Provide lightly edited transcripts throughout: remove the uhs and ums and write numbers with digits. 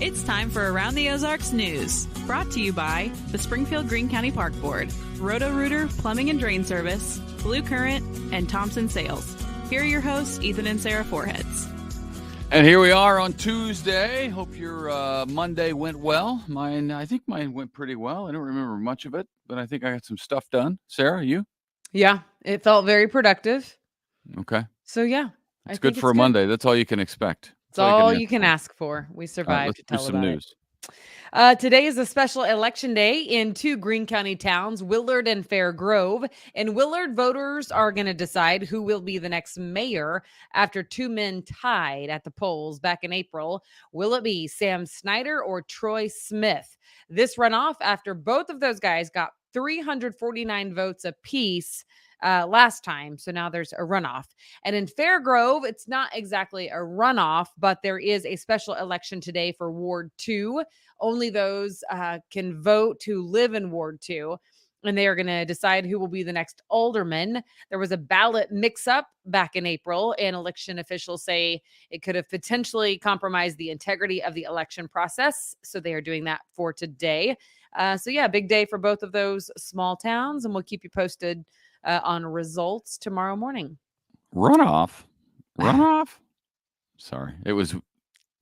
It's time for Around the Ozarks News, brought to you by the Springfield Greene County Park Board, Roto-Rooter Plumbing and Drain Service, Blue Current, and Thompson Sales. Here are your hosts, Ethan and Sarah Foreheads. And here we are on Tuesday. Hope your Monday went well. I think mine went pretty well. I don't remember much of it, but I think I got some stuff done. Sarah, you? Yeah, it felt very productive. Okay. So, yeah. It's good for a Monday. That's all you can expect. It's all you can ask for. We survived to tell about news. Today is a special election day in two Greene County towns, Willard and Fair Grove. In Willard, voters are going to decide who will be the next mayor after two men tied at the polls back in April. Will it be Sam Snyder or Troy Smith? This runoff after both of those guys got 349 votes apiece last time. So now there's a runoff. And in Fair Grove, it's not exactly a runoff, but there is a special election today for Ward 2. Only those can vote who live in Ward 2. And they are going to decide who will be the next alderman. There was a ballot mix-up back in April, and election officials say it could have potentially compromised the integrity of the election process. So they are doing that for today. Big day for both of those small towns, and we'll keep you posted on results tomorrow morning. Runoff? Sorry. It was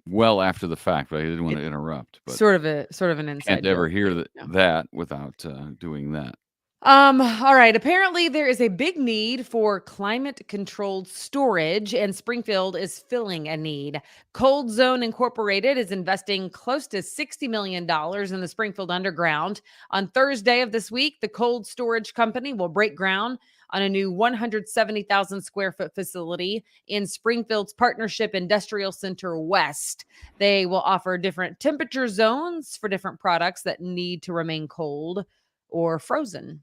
well after the fact, but I didn't want to interrupt. But sort of an inside can't ever joke. hear that without doing that. All right. Apparently, there is a big need for climate-controlled storage, and Springfield is filling a need. Cold Zone Incorporated is investing close to $60 million in the Springfield Underground. On Thursday of this week, the cold storage company will break ground on a new 170,000 square foot facility in Springfield's Partnership Industrial Center West. They will offer different temperature zones for different products that need to remain cold or frozen.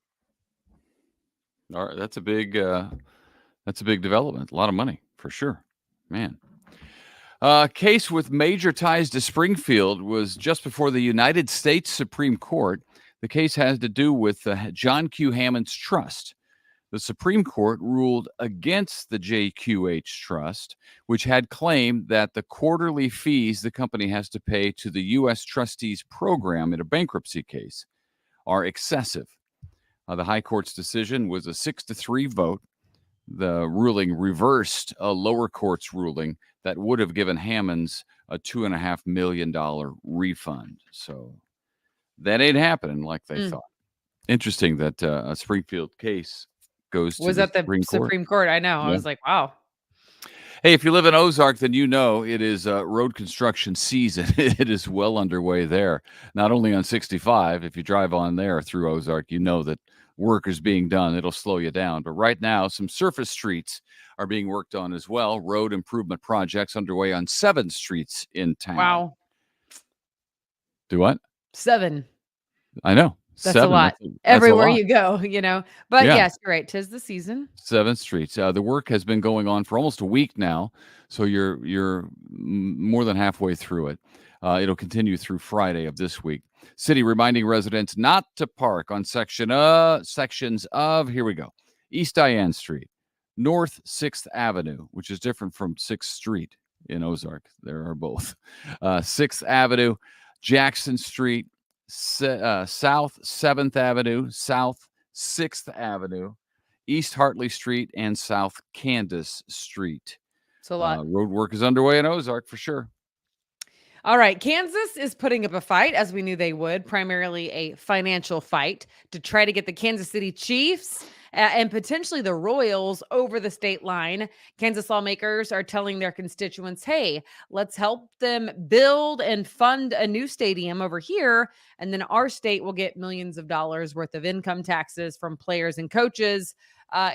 All right, that's a big development. A lot of money for sure, man. Case with major ties to Springfield was just before the United States Supreme Court. The case has to do with John Q. Hammond's trust. The Supreme Court ruled against the JQH trust, which had claimed that the quarterly fees the company has to pay to the U.S. trustees program in a bankruptcy case are excessive. The High Court's decision was a 6-3 vote. The ruling reversed a lower court's ruling that would have given Hammonds a $2.5 million refund. So that ain't happening like they thought. Interesting that a Springfield case goes to the Supreme Court. I know. Yeah. I was like, wow. Hey, if you live in Ozark, then you know it is road construction season. It is well underway there. Not only on 65, if you drive on there through Ozark, you know that work is being done. It'll slow you down. But right now, some surface streets are being worked on as well. Road improvement projects underway on 7 streets in town. Wow. Do what? 7. I know. That's 7. a lot. That's everywhere a lot. you go, you know. But yes, you're right. 'Tis the season. 7 streets. The work has been going on for almost a week now, so you're more than halfway through it. It'll continue through Friday of this week. City reminding residents not to park on sections of, here we go, East Diane Street, North 6th Avenue, which is different from 6th Street in Ozark. There are both. 6th Avenue, Jackson Street, South 7th Avenue, South 6th Avenue, East Hartley Street, and South Candace Street. It's a lot. Road work is underway in Ozark for sure. All right. Kansas is putting up a fight, as we knew they would, primarily a financial fight to try to get the Kansas City Chiefs and potentially the Royals over the state line. Kansas lawmakers are telling their constituents, hey, let's help them build and fund a new stadium over here. And then our state will get millions of dollars worth of income taxes from players and coaches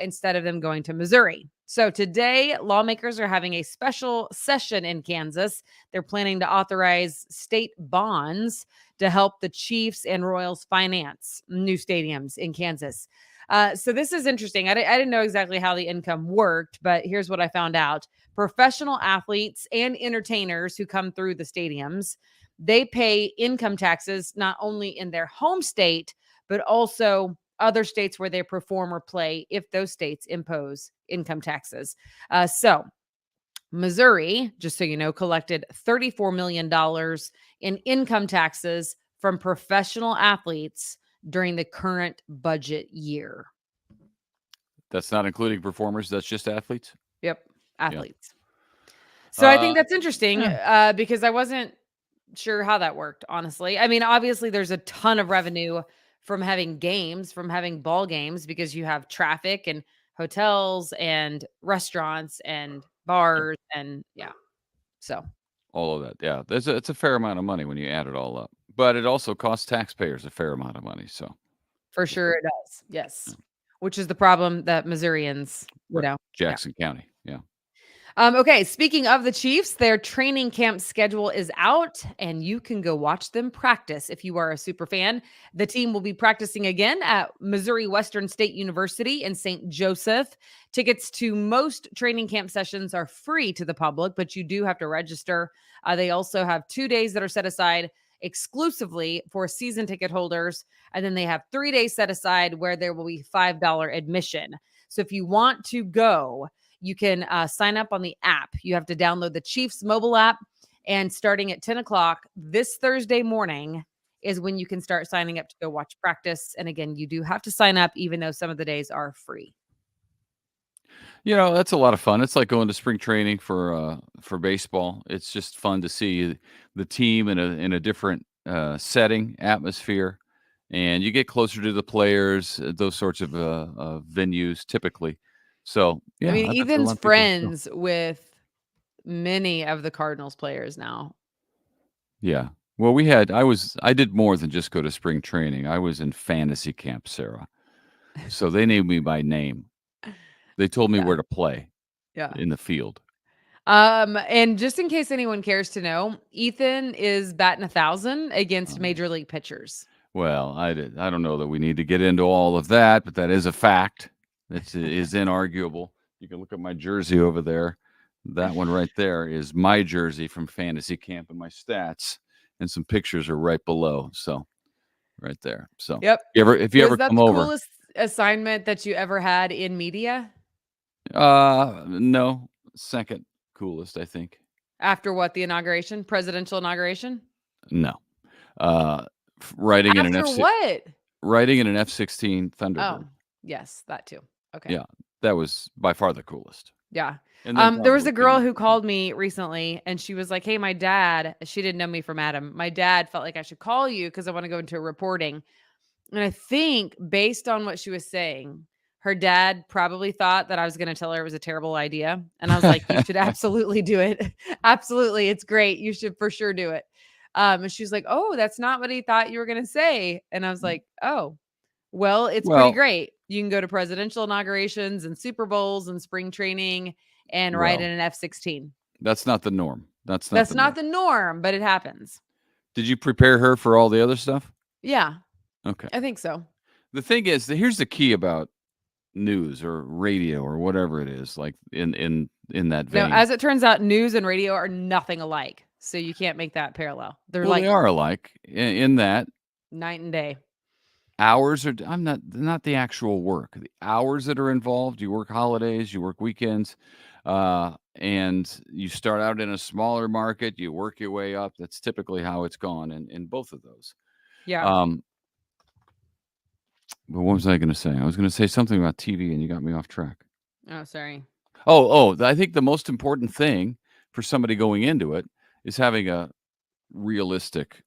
instead of them going to Missouri. So today, lawmakers are having a special session in Kansas. They're planning to authorize state bonds to help the Chiefs and Royals finance new stadiums in Kansas. So this is interesting. I didn't know exactly how the income worked, but here's what I found out. Professional athletes and entertainers who come through the stadiums, they pay income taxes not only in their home state, but also other states where they perform or play if those states impose income taxes. So Missouri, just so you know, collected $34 million in income taxes from professional athletes during the current budget year. That's not including performers. That's just athletes. Yep, Yeah. athletes. So I think Uh, that's interesting yeah. because I wasn't sure how that worked, honestly. I mean, obviously, there's a ton of revenue from having games, from having ball games, because you have traffic and hotels and restaurants and bars and so All of that. Yeah. It's a fair amount of money when you add it all up. But it also costs taxpayers a fair amount of money. So, for sure it does. Yes, which is the problem that Missourians, right. Yeah. Jackson County. Yeah. Okay, speaking of the Chiefs, their training camp schedule is out and you can go watch them practice if you are a super fan. The team will be practicing again at Missouri Western State University in St. Joseph. Tickets to most training camp sessions are free to the public, but you do have to register. They also have 2 days that are set aside exclusively for season ticket holders, and then they have 3 days set aside where there will be $5 admission. So if you want to go, you can sign up on the app. You have to download the Chiefs mobile app. And starting at 10 o'clock this Thursday morning is when you can start signing up to go watch practice. And again, you do have to sign up, even though some of the days are free. That's a lot of fun. It's like going to spring training for baseball. It's just fun to see the team in a different setting, atmosphere, and you get closer to the players. Those sorts of venues typically. So I yeah, mean, I bet there are a lot Ethan's of people that go. friends with many of the Cardinals players now. Yeah. Well, I did more than just go to spring training. I was in fantasy camp, Sarah. So they named me by name. They told me Yeah. where to play Yeah. in the field. And just in case anyone cares to know, Ethan is batting 1,000 against major league pitchers. Well, I don't know that we need to get into all of that, but that is a fact. It is inarguable. You can look at my jersey over there. That one right there is my jersey from fantasy camp, and my stats and some pictures are right below. So right there. So Yep. if you Was ever that come the over, coolest assignment that you ever had in media? no, second coolest, I think. After what? The inauguration? Presidential inauguration? No, writing in an After what? writing in an F-16 Thunderbird. Oh, yes, that too. Okay. Yeah, that was by far the coolest. Yeah. And then There was probably a girl Kenny. who called me recently and she was like, "Hey, my dad," she didn't know me from Adam. "My dad felt like I should call you because I want to go into reporting." And I think based on what she was saying, her dad probably thought that I was going to tell her it was a terrible idea. And I was like, "You should absolutely do it. Absolutely. It's great. You should for sure do it." And she's like, "Oh, that's not what he thought you were going to say." And I was like, "Oh, well, it's pretty Well, great. You can go to presidential inaugurations and Super Bowls and spring training and ride well, in an F-16. that's not the norm. That's not That's the not norm. the norm, but it happens." Did you prepare her for all the other stuff? Yeah, Okay. I think so. The thing is, here's the key about news or radio or whatever it is, like in that No, vein. as it turns out, news and radio are nothing alike. So you can't make that parallel. They're Well, like they are alike in that night and day. hours are. I'm not the actual work. The hours that are involved. You work holidays. You work weekends. And you start out in a smaller market. You work your way up. That's typically how it's gone in both of those. Yeah. Um, But what was I going to say? I was going to say something about TV, and you got me off track. Oh, sorry. I think the most important thing for somebody going into it is having a realistic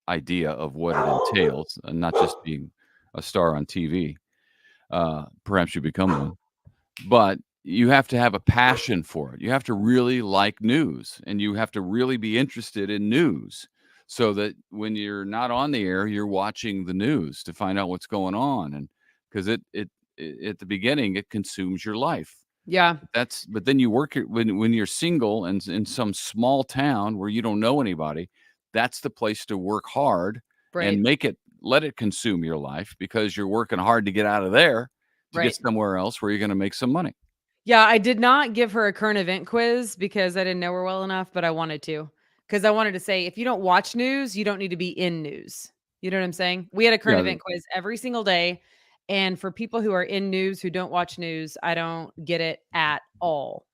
idea of what it entails, and not just being a star on TV. Perhaps you become one, but you have to have a passion for it. You have to really like news, and you have to really be interested in news, so that when you're not on the air, you're watching the news to find out what's going on, and because it at the beginning it consumes your life. Yeah. But then you work it when you're single and in some small town where you don't know anybody. That's the place to work hard Right. and let it consume your life, because you're working hard to get out of there to Right. get somewhere else where you're going to make some money. Yeah. I did not give her a current event quiz because I didn't know her well enough, but I wanted to. Because I wanted to say, if you don't watch news, you don't need to be in news. You know what I'm saying? We had a current Yeah, event quiz every single day. And for people who are in news who don't watch news, I don't get it at all.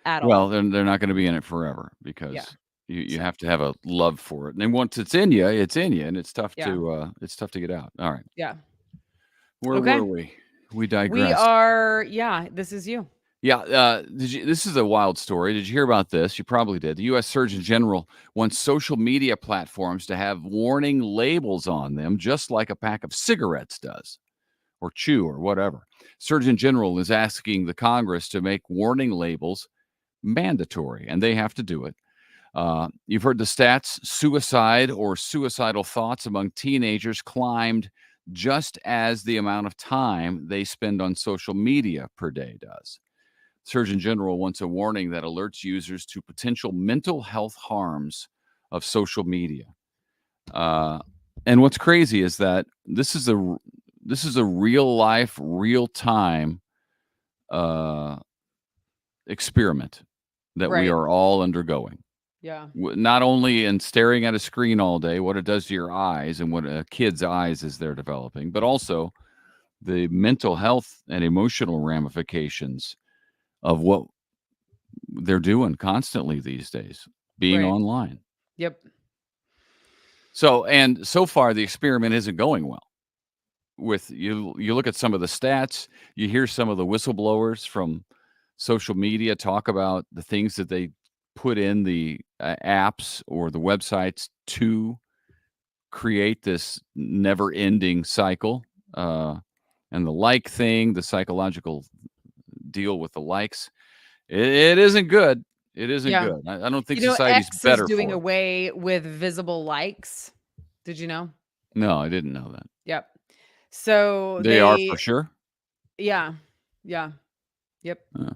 at Well, all. they're not going to be in it forever Yeah. because you So, have to have a love for it. And once it's in you, and it's tough yeah. to get out. All right. Yeah. Where Okay. were we? We We digressed. are, yeah, this is you. Yeah, this is a wild story. Did you hear about this? You probably did. The U.S. Surgeon General wants social media platforms to have warning labels on them, just like a pack of cigarettes does, or chew, or whatever. Surgeon General is asking the Congress to make warning labels mandatory, and they have to do it. You've heard the stats. Suicide or suicidal thoughts among teenagers climbed just as the amount of time they spend on social media per day does. Surgeon General wants a warning that alerts users to potential mental health harms of social media. And what's crazy is that this is a real life, real time experiment that we Right. are all undergoing. Yeah. Not only in staring at a screen all day, what it does to your eyes and what a kid's eyes as they're developing, but also the mental health and emotional ramifications of what they're doing constantly these days, being Right. online. Yep. So far the experiment isn't going well. With you look at some of the stats, you hear some of the whistleblowers from social media talk about the things that they put in the apps or the websites to create this never-ending cycle, and the like thing, the psychological deal with the likes. It isn't good. It isn't Yeah. good. I don't think You know, society's X is better doing for it. away with visible likes. Did you know? No, I didn't know that. Yep. So They are for sure? yeah. Yeah. Yep. Uh,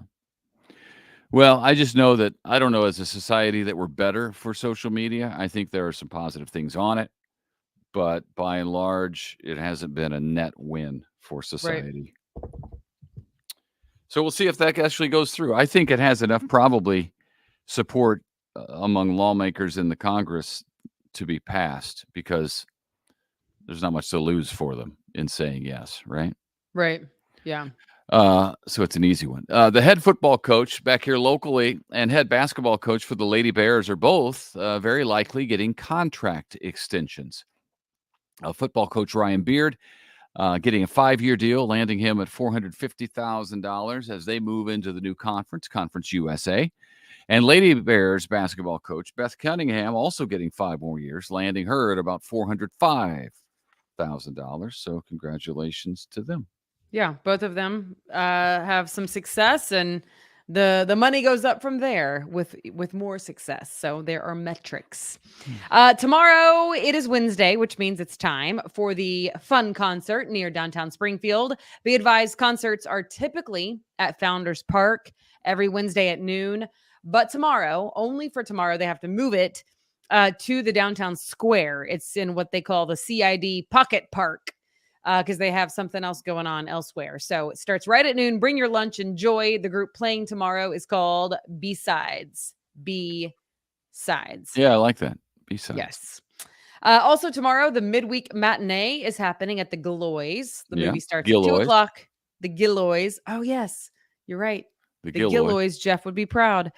well, I just know that I don't know as a society that we're better for social media. I think there are some positive things on it, but by and large, it hasn't been a net win for Right. society. So we'll see if that actually goes through. I think it has enough probably support among lawmakers in the Congress to be passed because there's not much to lose for them in saying yes, right? Right. Yeah. So it's an easy one. The head football coach back here locally and head basketball coach for the Lady Bears are both very likely getting contract extensions. Football coach Ryan Beard getting a 5-year deal, landing him at $450,000 as they move into the new Conference USA. And Lady Bears basketball coach Beth Cunningham also getting 5 more years, landing her at about $405,000. So congratulations to them. Yeah, both of them have some success, and the money goes up from there with more success. So there are metrics. Tomorrow it is Wednesday, which means it's time for the fun concert near downtown Springfield. Be advised, concerts are typically at Founders Park every Wednesday at noon, but tomorrow, only for tomorrow, they have to move it to the downtown square. It's in what they call the CID Pocket Park, because they have something else going on elsewhere. So it starts right at noon. Bring your lunch. Enjoy. The group playing tomorrow is called B-Sides. B-Sides. Yeah, I like that. B-sides. Yes. Also tomorrow, the midweek matinee is happening at the Gilloys. The movie starts at 2 Gilloys. o'clock. The Gilloys. Oh, yes. You're right. The The Gilloys. Gilloys. Jeff would be proud.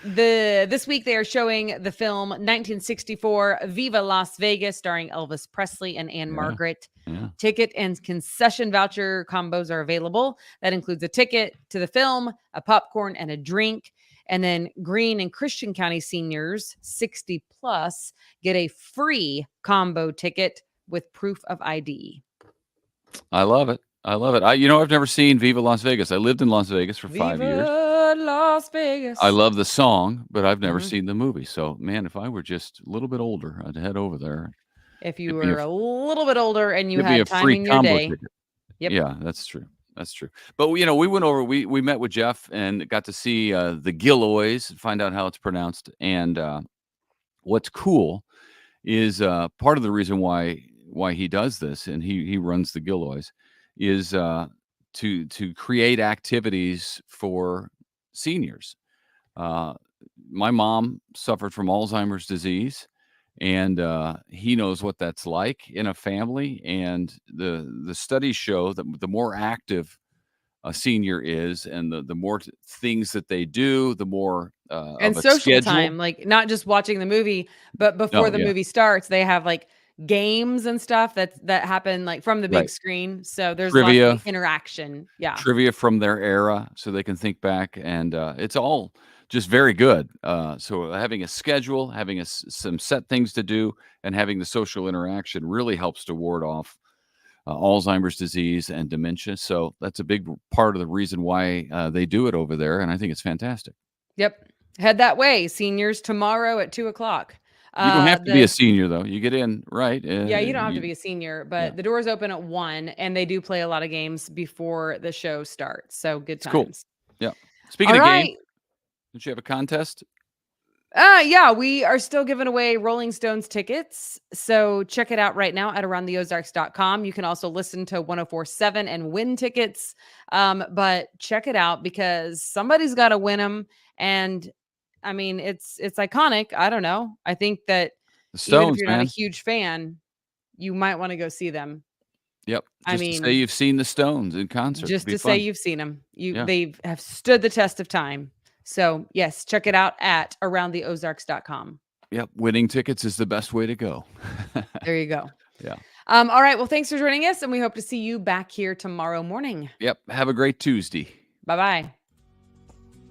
This week they are showing the film 1964 Viva Las Vegas, starring Elvis Presley and Anne Margaret. Yeah. Ticket and concession voucher combos are available. That includes a ticket to the film, a popcorn, and a drink. And then Greene and Christian County seniors 60 plus get a free combo ticket with proof of ID. I love it. I've never seen Viva Las Vegas. I lived in Las Vegas for 5 years. Viva Las Vegas. I love the song, but I've never seen the movie. So, man, if I were just a little bit older, I'd head over there. If you were a little bit older and you It'd be had a time free in your combo day. ticket. Yep. Yeah, that's true. But we went over. We met with Jeff and got to see the Gilloys, find out how it's pronounced. And what's cool is part of the reason why he does this, and he runs the Gilloys, is to create activities for seniors. My mom suffered from Alzheimer's disease, and he knows what that's like in a family. And the studies show that the more active a senior is, and the more things that they do, the more And of a social schedule. time, like not just watching the movie, but before No, the yeah, movie starts, they have like games and stuff that happen like from the big right. screen. So there's lots of Trivia, like, interaction. Yeah. trivia from their era, so they can think back, and it's all just very good. So having a schedule, having some set things to do, and having the social interaction really helps to ward off Alzheimer's disease and dementia. So that's a big part of the reason why they do it over there, and I think it's fantastic. Yep. Head that way, seniors, tomorrow at 2:00. You don't have to be a The senior though. You get in right. Yeah, you don't have to be a senior, Yeah, but the doors open at 1 and they do play a lot of games before the show starts. So good it's cool. times. Yeah. All Speaking of games, right. don't you have a contest? Yeah, we are still giving away Rolling Stones tickets. So check it out right now at aroundtheozarks.com. You can also listen to 1047 and win tickets. But check it out because somebody's got to win them. And I mean, it's iconic. I don't know. I think that The even if Stones, you're not a man. huge fan, you might want to go see them. Yep. I Just to say mean, you've seen the Stones in concert. It'd just be to say fun. you've seen them. Yeah. They have stood the test of time. So, yes, check it out at aroundtheozarks.com. Yep. Winning tickets is the best way to go. There you go. Yeah. All right. Well, thanks for joining us, and we hope to see you back here tomorrow morning. Yep. Have a great Tuesday. Bye-bye.